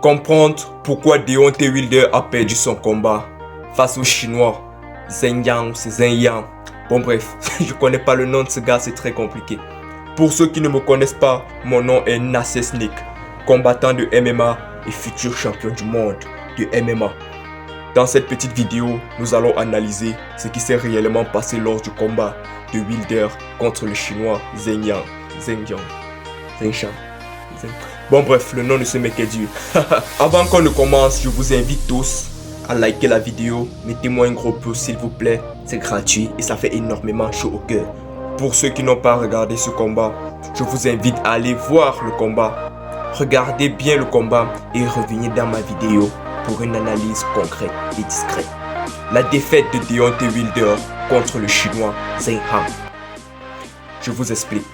Comprendre pourquoi Deontay Wilder a perdu son combat face au chinois Zheng Yang ou c'est Zheng Yang. Bon bref, je connais pas le nom de ce gars, c'est très compliqué. Pour ceux qui ne me connaissent pas, mon nom est Nasser Sneak, combattant de MMA et futur champion du monde de MMA. Dans cette petite vidéo, nous allons analyser ce qui s'est réellement passé lors du combat de Wilder contre le chinois Zheng Yang. Bon bref, le nom de ce mec est dur. Avant qu'on ne commence, je vous invite tous à liker la vidéo. Mettez-moi un gros pouce s'il vous plaît. C'est gratuit et ça fait énormément chaud au cœur. Pour ceux qui n'ont pas regardé ce combat, je vous invite à aller voir le combat. Regardez bien le combat et revenez dans ma vidéo pour une analyse concrète et discrète. La défaite de Deontay Wilder contre le chinois Zheng Yang. Je vous explique.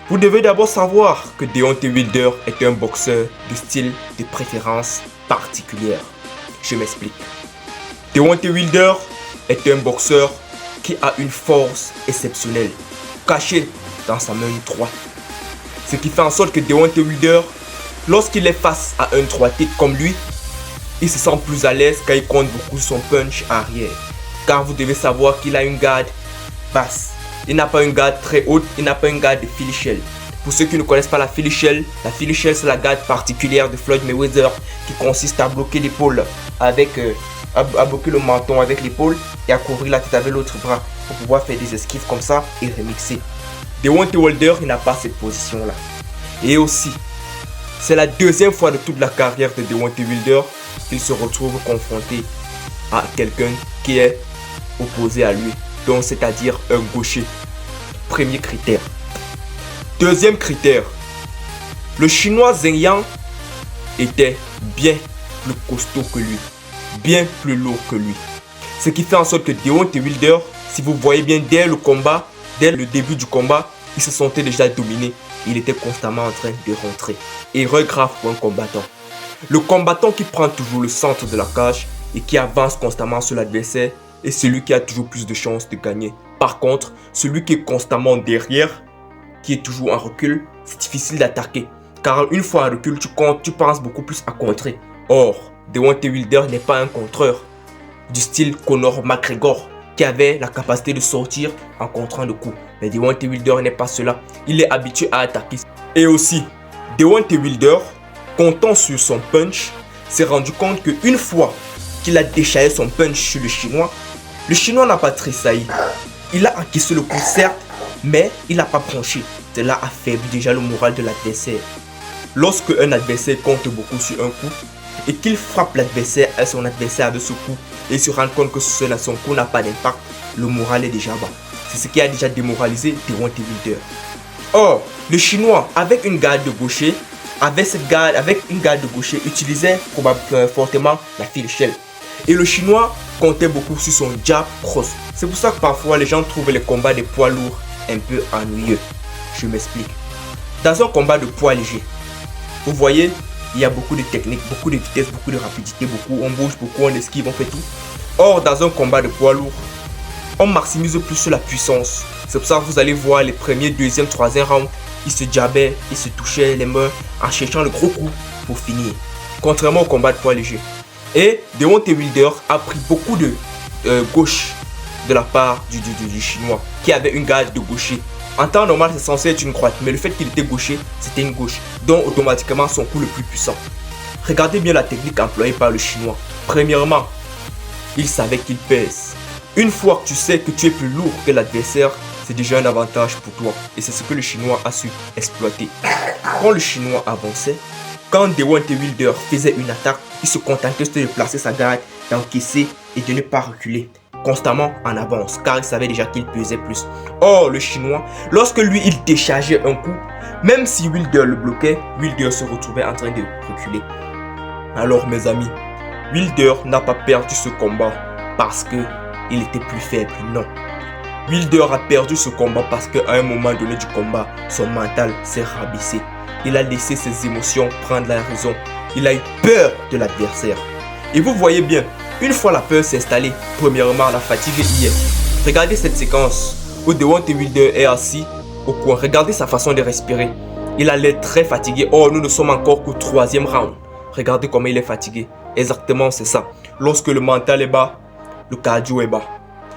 Vous devez d'abord savoir que Deontay Wilder est un boxeur de style de préférence particulière. Je m'explique. Deontay Wilder est un boxeur qui a une force exceptionnelle, cachée dans sa main droite. Ce qui fait en sorte que Deontay Wilder, lorsqu'il est face à un droitier comme lui, il se sent plus à l'aise quand il compte beaucoup son punch arrière. Car vous devez savoir qu'il a une garde basse. Il n'a pas une garde très haute, il n'a pas une garde de Philly Shell. Pour ceux qui ne connaissent pas la Philly Shell c'est la garde particulière de Floyd Mayweather qui consiste à bloquer l'épaule avec à bloquer le menton avec l'épaule et à couvrir la tête avec l'autre bras pour pouvoir faire des esquives comme ça et remixer. Deontay Wilder, il n'a pas cette position là. Et aussi, c'est la deuxième fois de toute la carrière de Deontay Wilder qu'il se retrouve confronté à quelqu'un qui est opposé à lui. Donc c'est-à-dire un gaucher. Premier critère. Deuxième critère. Le chinois Zheng Yang était bien plus costaud que lui. Bien plus lourd que lui. Ce qui fait en sorte que Deontay Wilder, si vous voyez bien dès le combat, dès le début du combat, il se sentait déjà dominé. Il était constamment en train de rentrer. Erreur grave pour un combattant. Le combattant qui prend toujours le centre de la cage et qui avance constamment sur l'adversaire est celui qui a toujours plus de chances de gagner. Par contre, celui qui est constamment derrière, qui est toujours en recul, c'est difficile d'attaquer. Car une fois en recul, tu penses beaucoup plus à contrer. Or, Deontay Wilder n'est pas un contreur du style Conor McGregor qui avait la capacité de sortir en contrant le coup. Mais Deontay Wilder n'est pas cela. Il est habitué à attaquer. Et aussi, Deontay Wilder, comptant sur son punch, s'est rendu compte qu'une fois qu'il a déchaîné son punch sur le chinois n'a pas tressailli. Il a encaissé le coup certes, mais il n'a pas bronché. Cela affaiblit déjà le moral de l'adversaire. Lorsque un adversaire compte beaucoup sur un coup et qu'il frappe son adversaire de ce coup et se rend compte que son coup n'a pas d'impact, le moral est déjà bas. C'est ce qui a déjà démoralisé Deontay Wilder. Or, le chinois avec une garde de gaucher, utilisait probablement fortement la Philly Shell. Et le chinois comptait beaucoup sur son jab cross. C'est pour ça que parfois les gens trouvent les combats des poids lourds un peu ennuyeux. Je m'explique. Dans un combat de poids léger, vous voyez, il y a beaucoup de techniques, beaucoup de vitesse, beaucoup de rapidité, on bouge beaucoup, on esquive, on fait tout. Or, dans un combat de poids lourd, on maximise plus sur la puissance. C'est pour ça que vous allez voir les premiers, deuxième, troisième rounds, ils se jabaient, ils se touchaient les mains en cherchant le gros coup pour finir. Contrairement au combat de poids léger. Et Deontay Wilder a pris beaucoup de gauche de la part du chinois qui avait une garde de gaucher. En temps normal, c'est censé être une droite, mais le fait qu'il était gaucher, c'était une gauche. Donc automatiquement son coup le plus puissant. Regardez bien la technique employée par le chinois. Premièrement, il savait qu'il pèse. Une fois que tu sais que tu es plus lourd que l'adversaire, c'est déjà un avantage pour toi. Et c'est ce que le chinois a su exploiter. Quand le chinois avançait, quand Deontay Wilder faisait une attaque, il se contentait de placer sa garde, d'encaisser et de ne pas reculer. Constamment en avance, car il savait déjà qu'il pesait plus. Or, le chinois, lorsque lui, il déchargeait un coup, même si Wilder le bloquait, Wilder se retrouvait en train de reculer. Alors, mes amis, Wilder n'a pas perdu ce combat parce qu'il était plus faible, non. Wilder a perdu ce combat parce qu'à un moment donné du combat, son mental s'est rabaissé. Il a laissé ses émotions prendre la raison. Il a eu peur de l'adversaire. Et vous voyez bien, une fois la peur s'est installée, premièrement la fatigue y est. Regardez cette séquence où Deontay Wilder est assis au coin. Regardez sa façon de respirer. Il a l'air très fatigué. Or, nous ne sommes encore qu'au troisième round. Regardez comment il est fatigué. Exactement, c'est ça. Lorsque le mental est bas, le cardio est bas.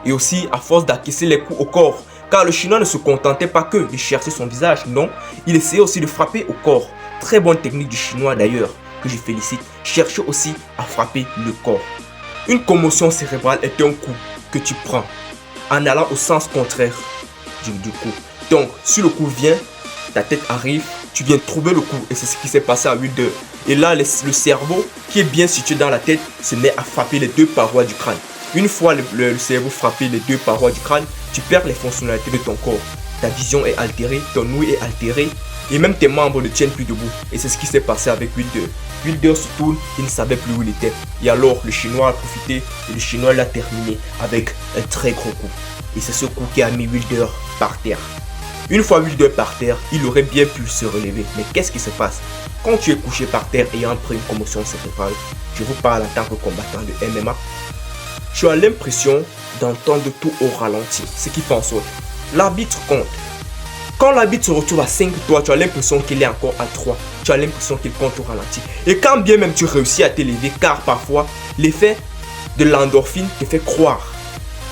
Et aussi, à force d'acquisser les coups au corps. Car le Chinois ne se contentait pas que de chercher son visage, non. Il essayait aussi de frapper au corps. Très bonne technique du Chinois d'ailleurs, que je félicite. Cherche aussi à frapper le corps. Une commotion cérébrale est un coup que tu prends en allant au sens contraire du coup. Donc, si le coup vient, ta tête arrive, tu viens trouver le coup. Et c'est ce qui s'est passé à Wilder. Et là, le cerveau, qui est bien situé dans la tête, se met à frapper les deux parois du crâne. Une fois le cerveau frappé les deux parois du crâne, tu perds les fonctionnalités de ton corps. Ta vision est altérée, ton ouïe est altérée, et même tes membres ne tiennent plus debout. Et c'est ce qui s'est passé avec Wilder. Wilder se tourne, il ne savait plus où il était. Et alors, le Chinois a profité, et le Chinois l'a terminé avec un très gros coup. Et c'est ce coup qui a mis Wilder par terre. Une fois Wilder par terre, il aurait bien pu se relever. Mais qu'est-ce qui se passe? Quand tu es couché par terre ayant pris une commotion cérébrale, je vous parle en tant que combattant de MMA, tu as l'impression d'entendre tout au ralenti, ce qui fait en sorte. L'arbitre compte. Quand l'arbitre se retrouve à 5 toi, tu as l'impression qu'il est encore à 3. Tu as l'impression qu'il compte au ralenti. Et quand bien même tu réussis à t'élever, car parfois, l'effet de l'endorphine te fait croire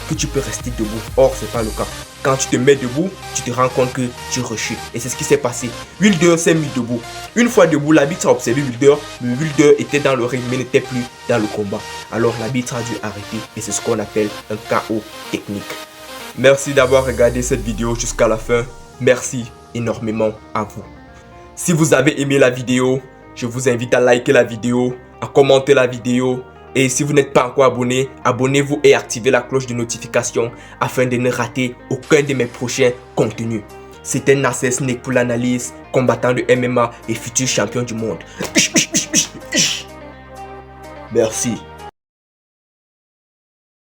que tu peux rester debout. Or, ce n'est pas le cas. Quand tu te mets debout, tu te rends compte que tu rechutes. Et c'est ce qui s'est passé. Wilder s'est mis debout. Une fois debout, l'arbitre a observé Wilder. Mais Wilder était dans le ring, mais n'était plus dans le combat. Alors l'arbitre a dû arrêter. Et c'est ce qu'on appelle un KO technique. Merci d'avoir regardé cette vidéo jusqu'à la fin. Merci énormément à vous. Si vous avez aimé la vidéo, je vous invite à liker la vidéo, à commenter la vidéo. Et si vous n'êtes pas encore abonné, abonnez-vous et activez la cloche de notification afin de ne rater aucun de mes prochains contenus. C'était Nasser Snake pour l'analyse, combattant de MMA et futur champion du monde. Merci.